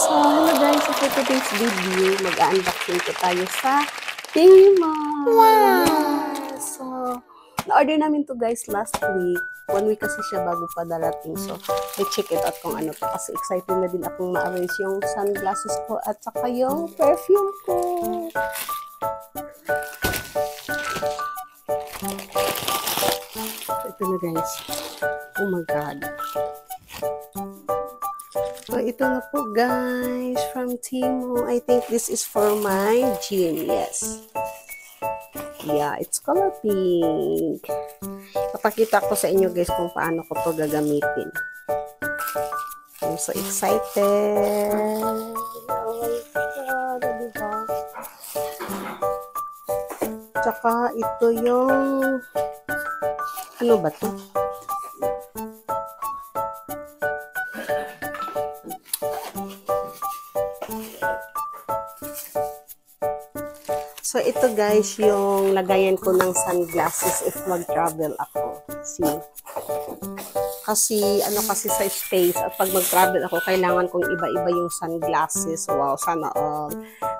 So, hello guys. So, for today's video, mag-unboxing ko tayo sa Tmall. Wow! So, na-order namin to guys last week. 1 week kasi siya bago pa darating. So, I check it out kung ano pa. Kasi excited na din akong ma-arrange yung sunglasses ko at saka yung perfume ko. So, ito na guys. Oh my God. So, ito na po guys from Tmall. I think this is for my gym. Yes. Yeah, it's color pink. Papakita ko sa inyo guys kung paano ko to gagamitin. I'm so excited. Oh my God, diba? Tsaka ito yung ano ba to? So, ito guys, yung lagayan ko ng sunglasses if mag-travel ako. See? Kasi, ano kasi sa space, at pag mag-travel ako, kailangan kong iba-iba yung sunglasses. Wow, sana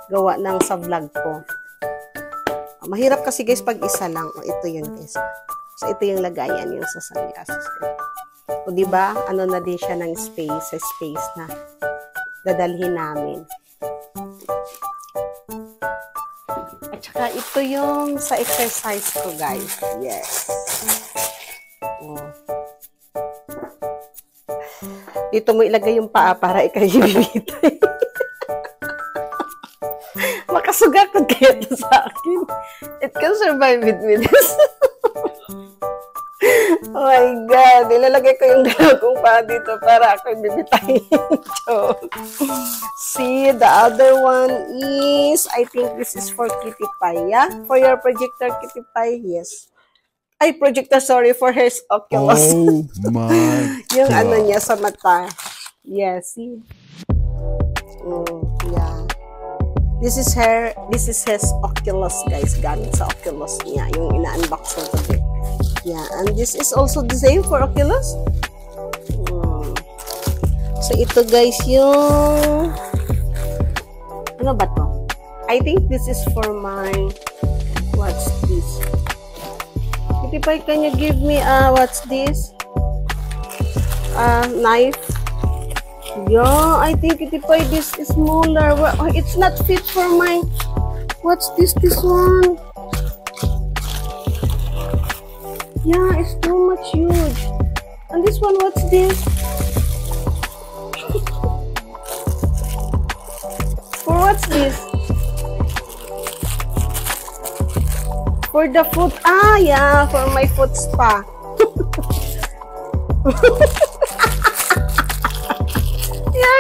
gawa ng sa vlog ko. Mahirap kasi guys pag isa lang. Ito yun guys. So, ito yung lagayan yung sa sunglasses ko. O, diba? Ano na din siya ng space, sa space na dadalhin namin. Tsaka ito yung sa exercise ko, guys. Yes. Oh. Dito mo ilagay yung paa para ikaw bibitay. Makasuga ko kaya ito sa akin. It can survive with me this. Oh my God. Ilalagay ko yung dalawa kong paa dito para ako bibitayin. See, the other one is, I think this is for Kitty Pie, yeah? For your projector, Kitty Pie, yes. Ay, projector, sorry, for her Oculus. Oh my Yung God. ano niya sa mata. Yes, see? Oh, yeah. This is his Oculus, guys. Gamit sa Oculus niya. Yung ina-unbox ko today. Yeah, and this is also the same for Oculus. So, ito guys yung ano ba to? I think this is for my what's this? Kitty Pie, can you give me what's this? Knife? Yeah, I think Kitty Pie, this is smaller. Oh, it's not fit for my what's this one? Yeah, it's too much huge. And this one, what's this? For what's this? For the foot. Ah, yeah, for my foot spa. Yeah,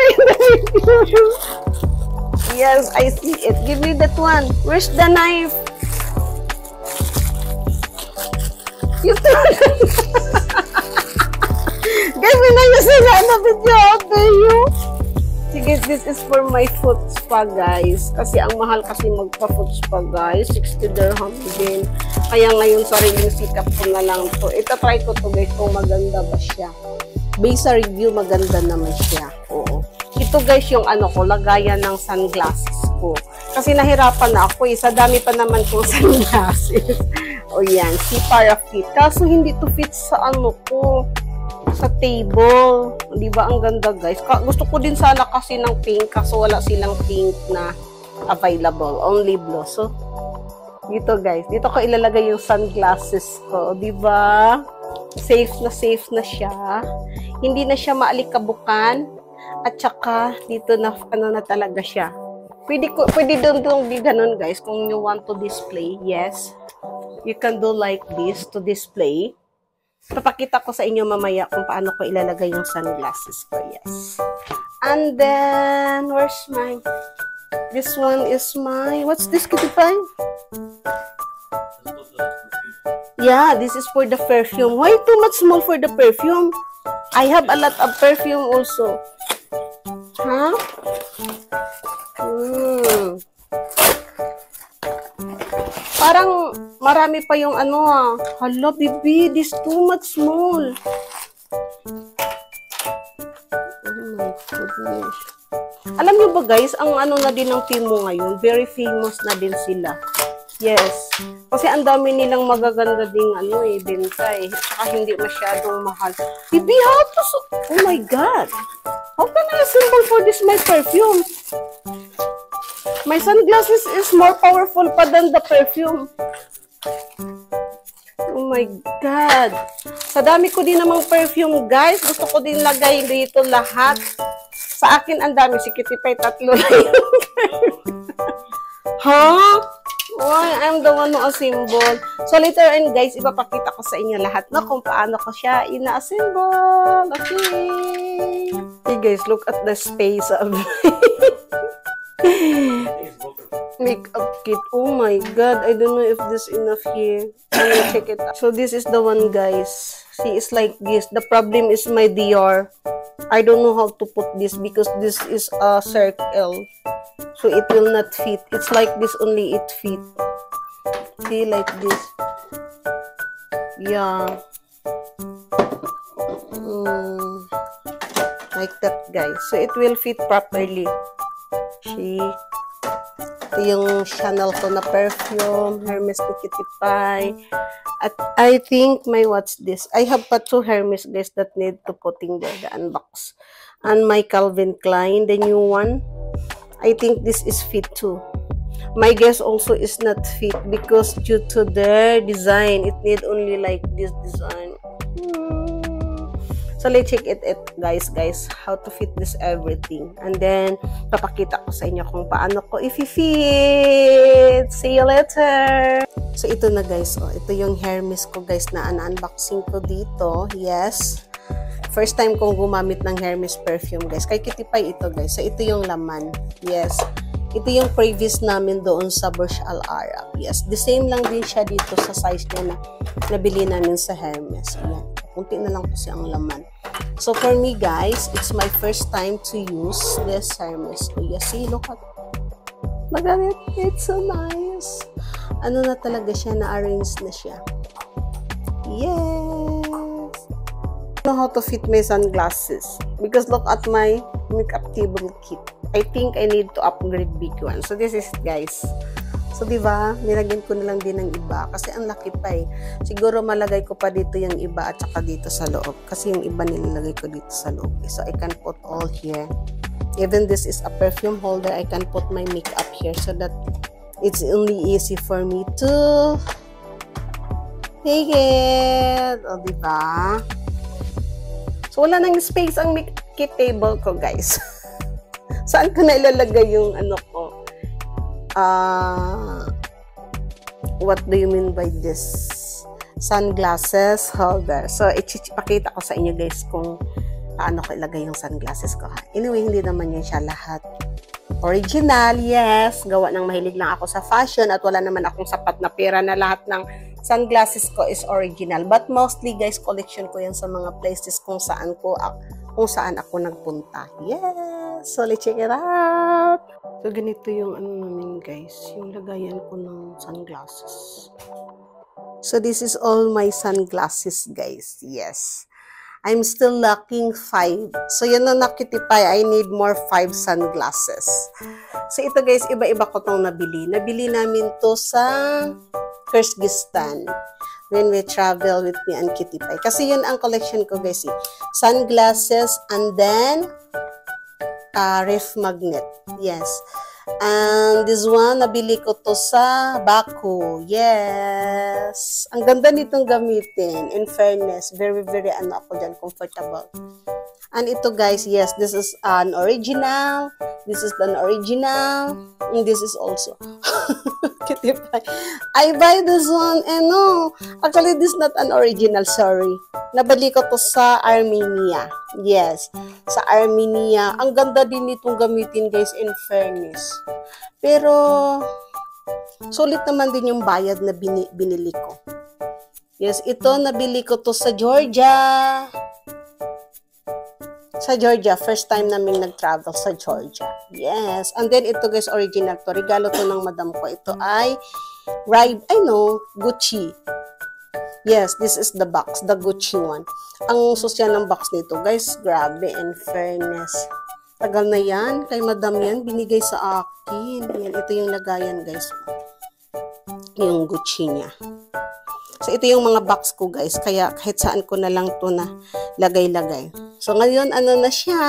yes, I see it. Give me that one. Where's the knife? You give me na yung sila na video. Okay, you. Sige, this is for my foot spa, guys. Kasi ang mahal kasi magpa-foot spa, guys. 60 dirham din. Kaya ngayon, sorry, yung sikap ko na lang to. Ito, try ko to, guys, kung maganda ba siya. Based sa review, maganda naman siya. Oo. Ito, guys, yung ano ko, lagayan ng sunglasses ko. Kasi nahirapan na ako, eh. Sa dami pa naman kong sunglasses. O yan, si para fit. Kaso hindi to fit sa ano ko, sa table. Di ba ang ganda guys? Gusto ko din sana kasi ng pink, kaso wala silang pink na available. Only blue. So, dito guys, dito ko ilalagay yung sunglasses ko. Di ba? Safe na siya. Hindi na siya maalikabukan. At saka, dito na, ano na talaga siya. Pwede doon ganun guys, kung you want to display. Yes. You can do like this to display. Papakita ko sa inyo mamaya kung paano ko ilalagay yung sunglasses ko. Yes. And then, where's mine? This one is my, what's this, Kitty Pie? Yeah, this is for the perfume. Why too much small for the perfume? I have a lot of perfume also. Huh? Parang marami pa yung ano Hala, baby, this too much small. Oh my goodness. Alam niyo ba guys, ang ano na din ng Temu ngayon, very famous na din sila. Yes. Kasi ang dami nilang magaganda ding benta eh. Saka hindi masyadong mahal. Bibi, how to oh my God. How can I assemble for this my perfume? My sunglasses is more powerful pa than the perfume. Oh my God. Sa dami ko din namang perfume, guys. Gusto ko din lagay dito lahat. Sa akin, ang dami. Si Kitty Pie, 3 na yun. Huh? Why? I'm the one who assemble. So, later on, guys, ipapakita ko sa inyo lahat na kung paano ko siya ina-assemble. Okay. Hey, guys, look at the space of makeup kit. Oh my God. I don't know if this is enough here. Let me check it out. So, this is the one, guys. See, it's like this. The problem is my Dior. I don't know how to put this because this is a circle. So, it will not fit. It's like this only it fit. See, like this. Yeah. Like that, guys. So, it will fit properly. See? Ito yung Chanel ko na perfume. Hermes ni Kitty Pie. At I think my what's this? I have pa 2 Hermes, guys, that need to putting there, the unbox. And my Calvin Klein, the new one. I think this is fit too. My guess also is not fit because due to their design, it need only like this design. So let's check it guys, how to fit this everything. And then, papakita ko sa inyo kung paano ko i-fit. See you later! So ito na guys, ito yung Hermes ko guys na unboxing ko dito. Yes. First time kong gumamit ng Hermes perfume guys. Kay Kitty Pie ito guys. So ito yung laman. Yes. Ito yung previous namin doon sa Burj Al Arab. Yes. The same lang din siya dito sa size niya na nabili namin sa Hermes. Ayan. Kunti na lang kasi ang laman. So for me guys, it's my first time to use this Hermes. Yes. See, look at it. It's so nice. Ano na talaga siya, na-arrange na siya. Yes! I know how to fit my sunglasses because look at my makeup table kit. I think I need to upgrade big one. So this is guys. So diba, nilagyan ko na lang din ng iba kasi ang laki pa eh. Siguro malagay ko pa dito yung iba at saka dito sa loob kasi yung iba nilalagay ko dito sa loob. So I can put all here. Even this is a perfume holder, I can put my makeup here so that it's only easy for me to take it. O, diba? So, wala nang space ang makeup table ko, guys. Saan ko na ilalagay yung ano ko? What do you mean by this? Sunglasses holder. So, ipakita ko sa inyo, guys, kung paano ko ilagay yung sunglasses ko. Anyway, hindi naman yun siya lahat original, yes. Gawa ng mahilig lang ako sa fashion at wala naman akong sapat na pera na lahat ng sunglasses ko is original. But mostly, guys, collection ko yan sa mga places kung saan ako nagpunta. Yes! So, let's check it out! So, ganito yung namin, guys. Yung lagayan ko ng sunglasses. So, this is all my sunglasses, guys. Yes. I'm still lacking 5. So, yan na nakitipay. I need more 5 sunglasses. So, ito guys, iba-iba ko itong nabili. Nabili namin to sa Kyrgyzstan when we travel with me and Kitty Pie. Kasi yun ang collection ko guys. Sunglasses and then ref magnet. Yes. And this one, nabili ko to sa Baku. Yes. Ang ganda nitong gamitin. In fairness, very, very ako dyan, comfortable. And ito guys, yes, this is an original. This is an original. And this is also. I buy this one and no. Actually, this is not an original, sorry. Nabili ko to sa Armenia. Yes. Sa Armenia. Ang ganda din nitong gamitin guys, in fairness. Pero, sulit naman din yung bayad na binili ko. Yes, ito nabili ko to sa Georgia. Sa Georgia, first time namin nag-travel sa Georgia. Yes. And then ito guys, original to. Regalo to ng madam ko. Ito ay Gucci. Yes, this is the box, the Gucci one. Ang social ng box nito, guys, grabe, in fairness. Tagal na yan. Kay madam yan. Binigay sa akin. Yan, ito yung lagayan, guys. Yung Gucci niya. So, ito yung mga box ko, guys. Kaya, kahit saan ko na lang to na lagay-lagay. So, ngayon, ano na siya?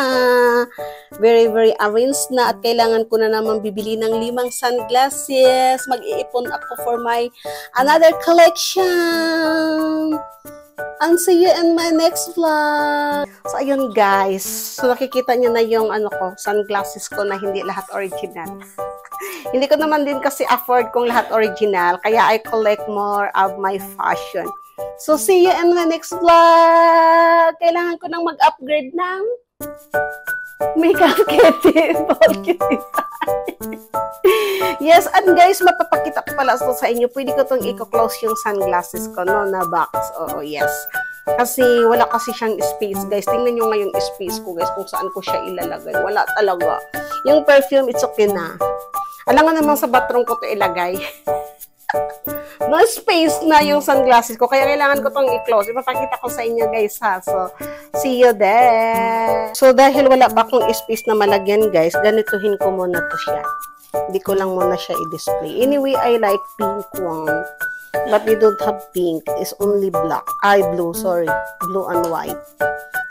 Very, very arranged na. At kailangan ko na naman bibili ng 5 sunglasses. Mag-iipon ako for my another collection. And see you in my next vlog. So, ayun, guys. So, nakikita niyo na yung sunglasses ko na hindi lahat original. Hindi ko naman din kasi afford kung lahat original. Kaya I collect more of my fashion. So, see you in my next vlog. Kailangan ko nang mag-upgrade ng makeup kit. Yes, and guys, mapapakita ko pala ito sa inyo. Pwede ko itong i-close yung sunglasses ko, no, na box. Oo, yes. Kasi wala kasi siyang space, guys. Tingnan nyo nga yung space ko, guys, kung saan ko siya ilalagay. Wala talaga. Yung perfume, it's okay na. Alam nga naman sa bathroom ko ito ilagay. No space na yung sunglasses ko. Kaya kailangan ko itong i-close. Ipapakita ko sa inyo, guys, ha. So, see you there. So, dahil wala ba akong space na malagyan, guys, ganituhin ko muna to siya. Hindi ko lang muna siya i-display. Anyway, I like pink one. But we don't have pink. It's only black. Blue, sorry. Blue and white.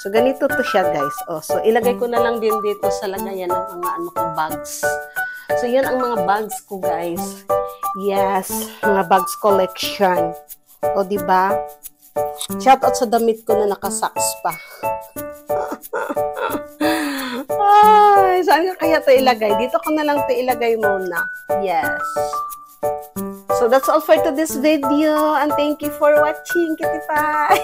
So, ganito to siya, guys. Oh, so, ilagay ko na lang din dito sa lagayan ng mga bags. So, yan ang mga bags ko, guys. Yes, mga bags collection. O, diba? Shoutout sa damit ko na nakasaks pa. Ay, saan ka kaya ito ilagay? Dito ko na lang ito ilagay muna. Yes. So, that's all for today's video. And thank you for watching. Kitty Pie!